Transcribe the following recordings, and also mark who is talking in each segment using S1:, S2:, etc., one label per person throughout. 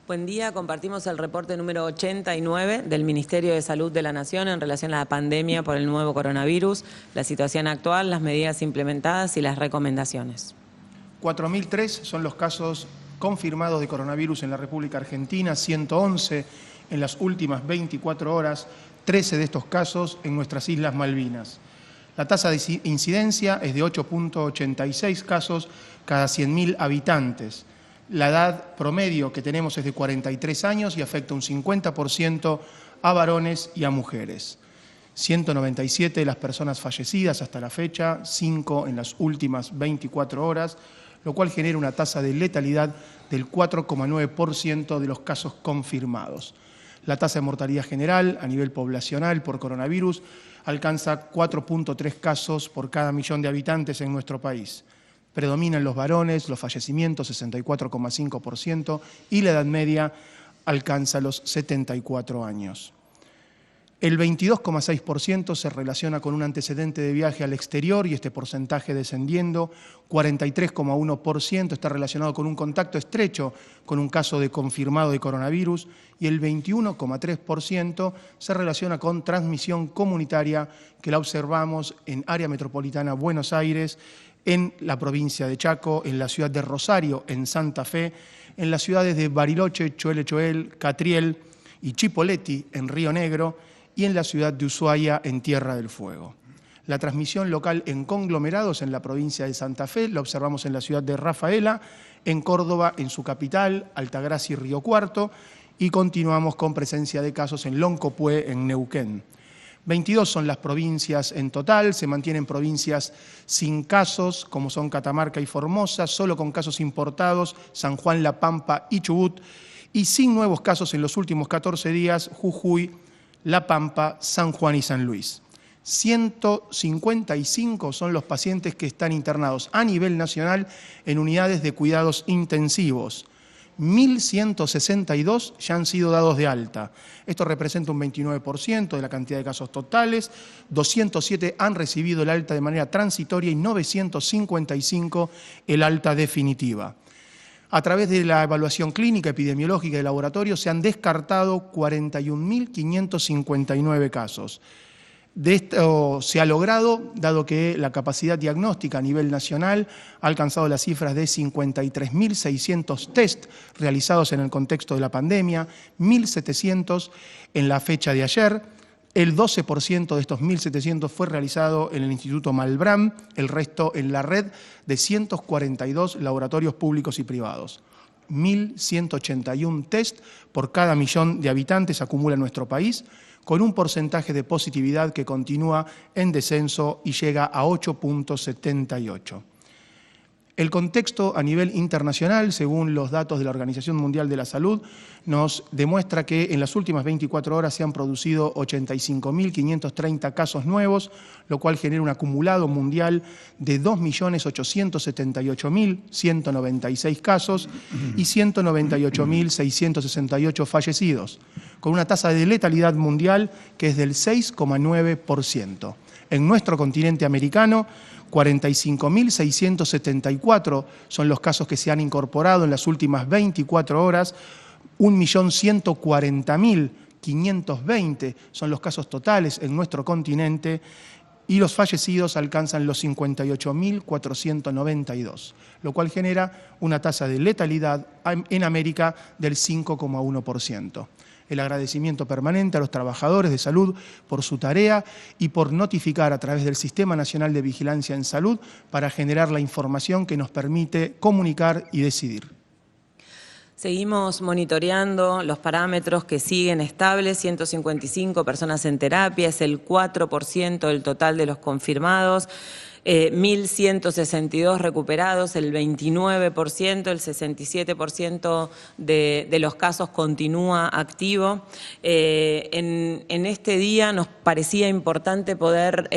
S1: Buen día, compartimos el reporte número 89 del Ministerio de Salud de la Nación en relación a la pandemia por el nuevo coronavirus, la situación actual, las medidas implementadas y las recomendaciones.
S2: 4.003 son los casos confirmados de coronavirus en la República Argentina, 111 en las últimas 24 horas, 13 de estos casos en nuestras Islas Malvinas. La tasa de incidencia es de 8.86 casos cada 100.000 habitantes. La edad promedio que tenemos es de 43 años y afecta un 50% a varones y a mujeres. 197 de las personas fallecidas hasta la fecha, 5 en las últimas 24 horas, lo cual genera una tasa de letalidad del 4,9% de los casos confirmados. La tasa de mortalidad general a nivel poblacional por coronavirus alcanza 4.3 casos por cada millón de habitantes en nuestro país. Predominan los varones, los fallecimientos 64,5% y la edad media alcanza los 74 años. El 22,6% se relaciona con un antecedente de viaje al exterior y este porcentaje descendiendo, 43,1% está relacionado con un contacto estrecho con un caso de confirmado de coronavirus y el 21,3% se relaciona con transmisión comunitaria que la observamos en área metropolitana Buenos Aires, en la provincia de Chaco, en la ciudad de Rosario, en Santa Fe, en las ciudades de Bariloche, Choel, Catriel y Chipoleti, en Río Negro, y en la ciudad de Ushuaia, en Tierra del Fuego. La transmisión local en conglomerados en la provincia de Santa Fe la observamos en la ciudad de Rafaela, en Córdoba, en su capital, Altagracia y Río Cuarto, y continuamos con presencia de casos en Loncopué, en Neuquén. 22 son las provincias en total, se mantienen provincias sin casos, como son Catamarca y Formosa, solo con casos importados, San Juan, La Pampa y Chubut, y sin nuevos casos en los últimos 14 días, Jujuy, La Pampa, San Juan y San Luis. 155 son los pacientes que están internados a nivel nacional en unidades de cuidados intensivos. 1.162 ya han sido dados de alta. Esto representa un 29% de la cantidad de casos totales. 207 han recibido el alta de manera transitoria y 955 el alta definitiva. A través de la evaluación clínica, epidemiológica y de laboratorio se han descartado 41.559 casos. De esto se ha logrado, dado que la capacidad diagnóstica a nivel nacional ha alcanzado las cifras de 53.600 test realizados en el contexto de la pandemia, 1.700 en la fecha de ayer. El 12% de estos 1.700 fue realizado en el Instituto Malbrán, el resto en la red de 142 laboratorios públicos y privados. 1.181 test por cada millón de habitantes acumula nuestro país, con un porcentaje de positividad que continúa en descenso y llega a 8.78. El contexto a nivel internacional, según los datos de la Organización Mundial de la Salud, nos demuestra que en las últimas 24 horas se han producido 85.530 casos nuevos, lo cual genera un acumulado mundial de 2.878.196 casos y 198.668 fallecidos, con una tasa de letalidad mundial que es del 6,9%. En nuestro continente americano, 45.674 son los casos que se han incorporado en las últimas 24 horas, 1.140.520 son los casos totales en nuestro continente y los fallecidos alcanzan los 58.492, lo cual genera una tasa de letalidad en América del 5,1%. El agradecimiento permanente a los trabajadores de salud por su tarea y por notificar a través del Sistema Nacional de Vigilancia en Salud para generar la información que nos permite comunicar y decidir.
S1: Seguimos monitoreando los parámetros que siguen estables, 155 personas en terapia, es el 4% del total de los confirmados. 1.162 recuperados, el 29%, el 67% de los casos continúa activo. En este día nos parecía importante poder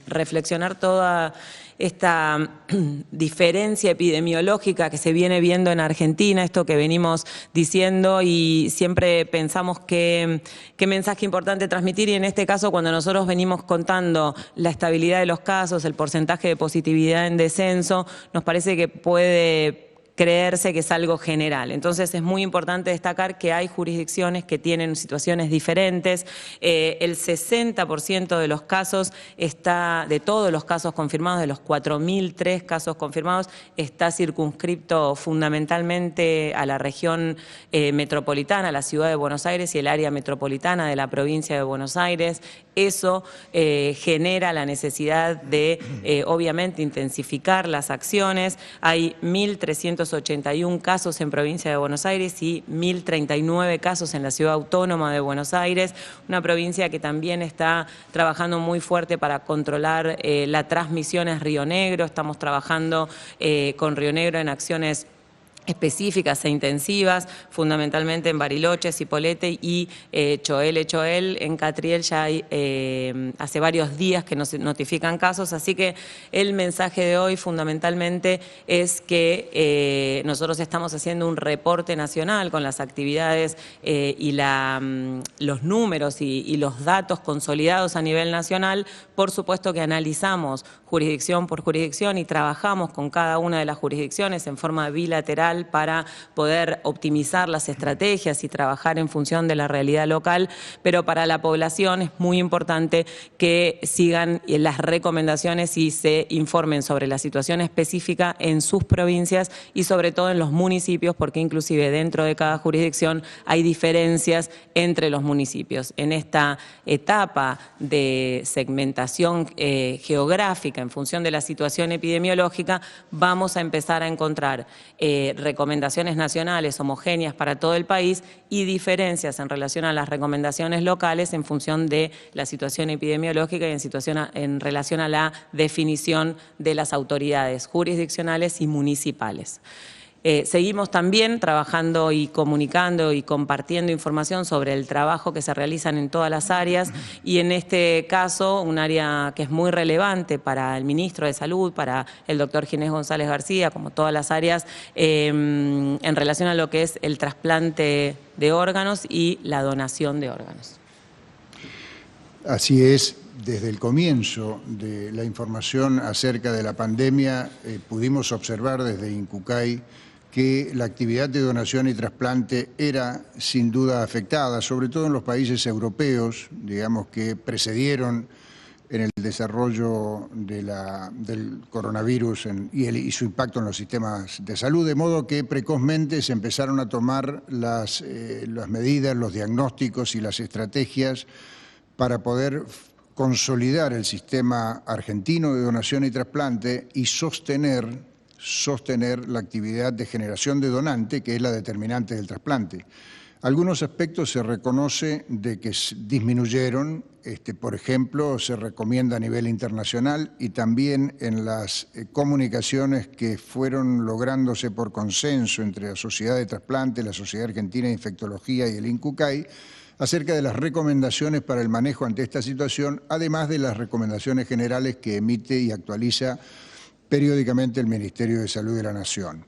S1: reflexionar toda esta diferencia epidemiológica que se viene viendo en Argentina, esto que venimos diciendo y siempre pensamos qué mensaje importante transmitir, y en este caso cuando nosotros venimos contando la estabilidad de los casos, el porcentaje de positividad en descenso, nos parece que puede creerse que es algo general. Entonces es muy importante destacar que hay jurisdicciones que tienen situaciones diferentes. El 60% de los casos de todos los casos confirmados, de los 4.003 casos confirmados, está circunscripto fundamentalmente a la región metropolitana, a la ciudad de Buenos Aires y el área metropolitana de la provincia de Buenos Aires. Eso genera la necesidad de, obviamente, intensificar las acciones. Hay 1.381 casos en provincia de Buenos Aires y 1.039 casos en la ciudad autónoma de Buenos Aires, una provincia que también está trabajando muy fuerte para controlar la transmisión en Río Negro. Estamos trabajando con Río Negro en acciones específicas e intensivas, fundamentalmente en Bariloche, Cipolletti y Choel. En Catriel ya hay hace varios días que nos notifican casos, así que el mensaje de hoy fundamentalmente es que nosotros estamos haciendo un reporte nacional con las actividades y los números y los datos consolidados a nivel nacional. Por supuesto que analizamos jurisdicción por jurisdicción y trabajamos con cada una de las jurisdicciones en forma bilateral para poder optimizar las estrategias y trabajar en función de la realidad local, pero para la población es muy importante que sigan las recomendaciones y se informen sobre la situación específica en sus provincias y sobre todo en los municipios, porque inclusive dentro de cada jurisdicción hay diferencias entre los municipios. En esta etapa de segmentación geográfica en función de la situación epidemiológica, vamos a empezar a encontrar recomendaciones nacionales homogéneas para todo el país y diferencias en relación a las recomendaciones locales en función de la situación epidemiológica y en relación a la definición de las autoridades jurisdiccionales y municipales. Seguimos también trabajando y comunicando y compartiendo información sobre el trabajo que se realizan en todas las áreas y en este caso un área que es muy relevante para el ministro de Salud, para el doctor Ginés González García, como todas las áreas, en relación a lo que es el trasplante de órganos y la donación de órganos.
S3: Así es. Desde el comienzo de la información acerca de la pandemia pudimos observar desde Incucay que la actividad de donación y trasplante era sin duda afectada, sobre todo en los países europeos, digamos, que precedieron en el desarrollo del coronavirus y su impacto en los sistemas de salud, de modo que precozmente se empezaron a tomar las medidas, los diagnósticos y las estrategias para poder consolidar el sistema argentino de donación y trasplante y sostener la actividad de generación de donante, que es la determinante del trasplante. Algunos aspectos se reconoce de que disminuyeron, por ejemplo, se recomienda a nivel internacional y también en las comunicaciones que fueron lográndose por consenso entre la Sociedad de Trasplante, la Sociedad Argentina de Infectología y el INCUCAI, acerca de las recomendaciones para el manejo ante esta situación, además de las recomendaciones generales que emite y actualiza periódicamente el Ministerio de Salud de la Nación.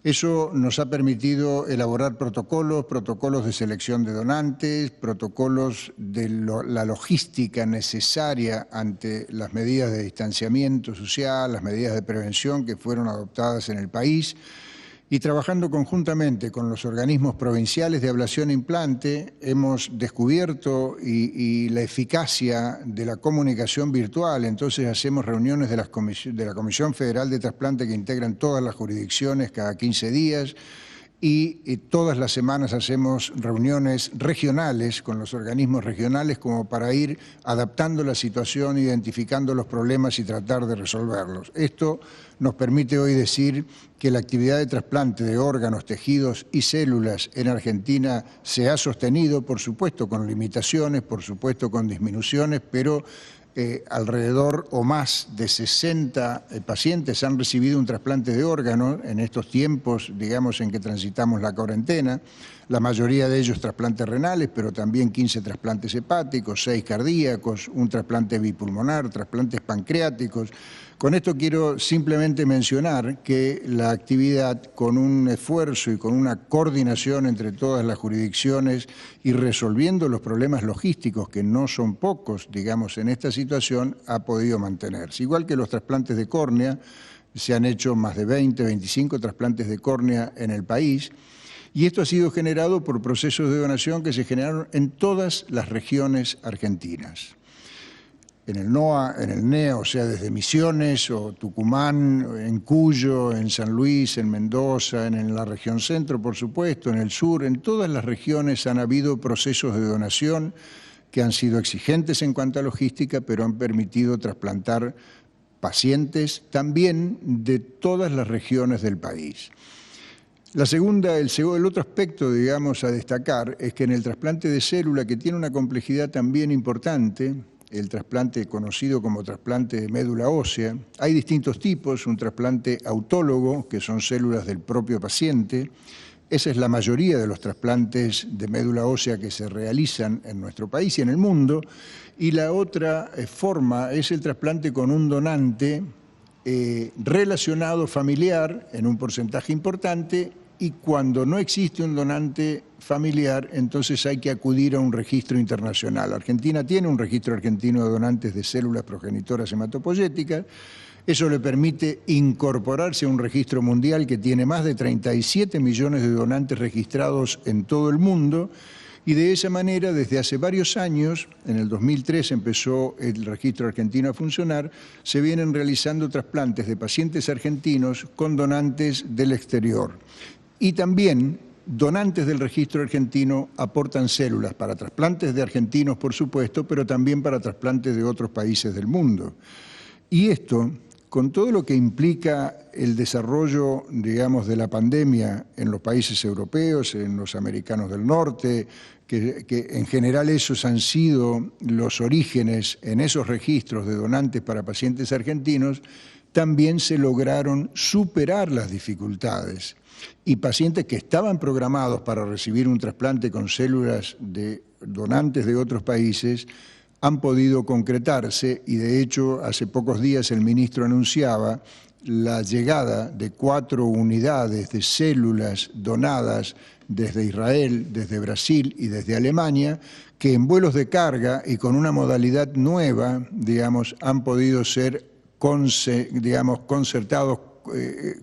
S3: Eso nos ha permitido elaborar protocolos de selección de donantes, protocolos de la logística necesaria ante las medidas de distanciamiento social, las medidas de prevención que fueron adoptadas en el país, y trabajando conjuntamente con los organismos provinciales de ablación e implante, hemos descubierto y la eficacia de la comunicación virtual. Entonces hacemos reuniones de la Comisión Federal de Trasplante que integran todas las jurisdicciones cada 15 días y todas las semanas hacemos reuniones regionales con los organismos regionales como para ir adaptando la situación, identificando los problemas y tratar de resolverlos. Esto nos permite hoy decir que la actividad de trasplante de órganos, tejidos y células en Argentina se ha sostenido, por supuesto con limitaciones, por supuesto con disminuciones, pero alrededor o más de 60 pacientes han recibido un trasplante de órganos en estos tiempos, digamos, en que transitamos la cuarentena. La mayoría de ellos trasplantes renales, pero también 15 trasplantes hepáticos, 6 cardíacos, un trasplante bipulmonar, trasplantes pancreáticos. Con esto quiero simplemente mencionar que la actividad, con un esfuerzo y con una coordinación entre todas las jurisdicciones y resolviendo los problemas logísticos, que no son pocos, digamos, en esta situación, ha podido mantenerse. Igual que los trasplantes de córnea, se han hecho más de 20, 25 trasplantes de córnea en el país, y esto ha sido generado por procesos de donación que se generaron en todas las regiones argentinas. En el NOA, en el NEA, o sea, desde Misiones o Tucumán, en Cuyo, en San Luis, en Mendoza, en la región centro, por supuesto, en el sur, en todas las regiones han habido procesos de donación que han sido exigentes en cuanto a logística, pero han permitido trasplantar pacientes también de todas las regiones del país. El otro aspecto, digamos, a destacar es que en el trasplante de célula, que tiene una complejidad también importante, el trasplante conocido como trasplante de médula ósea, hay distintos tipos, un trasplante autólogo, que son células del propio paciente. Esa es la mayoría de los trasplantes de médula ósea que se realizan en nuestro país y en el mundo. Y la otra forma es el trasplante con un donante relacionado familiar en un porcentaje importante, y cuando no existe un donante familiar, entonces hay que acudir a un registro internacional. Argentina tiene un registro argentino de donantes de células progenitoras hematopoyéticas. Eso le permite incorporarse a un registro mundial que tiene más de 37 millones de donantes registrados en todo el mundo, y de esa manera, desde hace varios años, en el 2003 empezó el registro argentino a funcionar, se vienen realizando trasplantes de pacientes argentinos con donantes del exterior. Y también donantes del registro argentino aportan células para trasplantes de argentinos, por supuesto, pero también para trasplantes de otros países del mundo. Y esto, con todo lo que implica el desarrollo, digamos, de la pandemia en los países europeos, en los americanos del norte, que en general esos han sido los orígenes en esos registros de donantes para pacientes argentinos, también se lograron superar las dificultades. Y pacientes que estaban programados para recibir un trasplante con células de donantes de otros países han podido concretarse, y de hecho hace pocos días el ministro anunciaba la llegada de 4 unidades de células donadas desde Israel, desde Brasil y desde Alemania, que en vuelos de carga y con una modalidad nueva, digamos, han podido ser concertados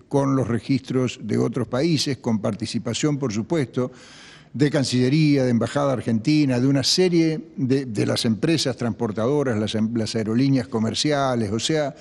S3: con los registros de otros países, con participación, por supuesto, de Cancillería, de Embajada Argentina, de una serie de las empresas transportadoras, las aerolíneas comerciales, o sea,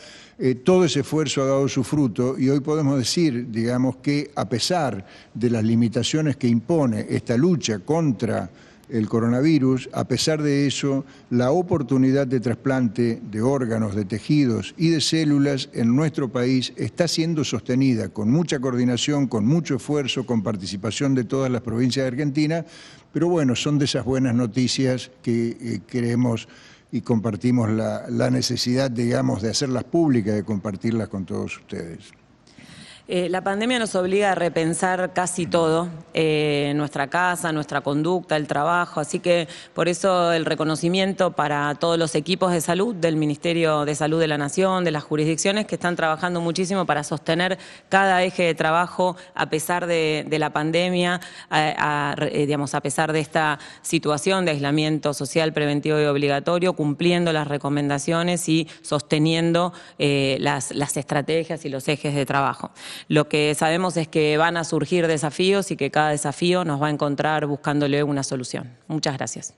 S3: todo ese esfuerzo ha dado su fruto, y hoy podemos decir, digamos, que a pesar de las limitaciones que impone esta lucha contra el coronavirus, a pesar de eso, la oportunidad de trasplante de órganos, de tejidos y de células en nuestro país está siendo sostenida con mucha coordinación, con mucho esfuerzo, con participación de todas las provincias de Argentina, pero bueno, son de esas buenas noticias que creemos y compartimos la necesidad, digamos, de hacerlas públicas, de compartirlas con todos ustedes.
S1: La pandemia nos obliga a repensar casi todo, nuestra casa, nuestra conducta, el trabajo, así que por eso el reconocimiento para todos los equipos de salud del Ministerio de Salud de la Nación, de las jurisdicciones que están trabajando muchísimo para sostener cada eje de trabajo a pesar de la pandemia, digamos, a pesar de esta situación de aislamiento social preventivo y obligatorio, cumpliendo las recomendaciones y sosteniendo las estrategias y los ejes de trabajo. Lo que sabemos es que van a surgir desafíos y que cada desafío nos va a encontrar buscándole una solución. Muchas gracias.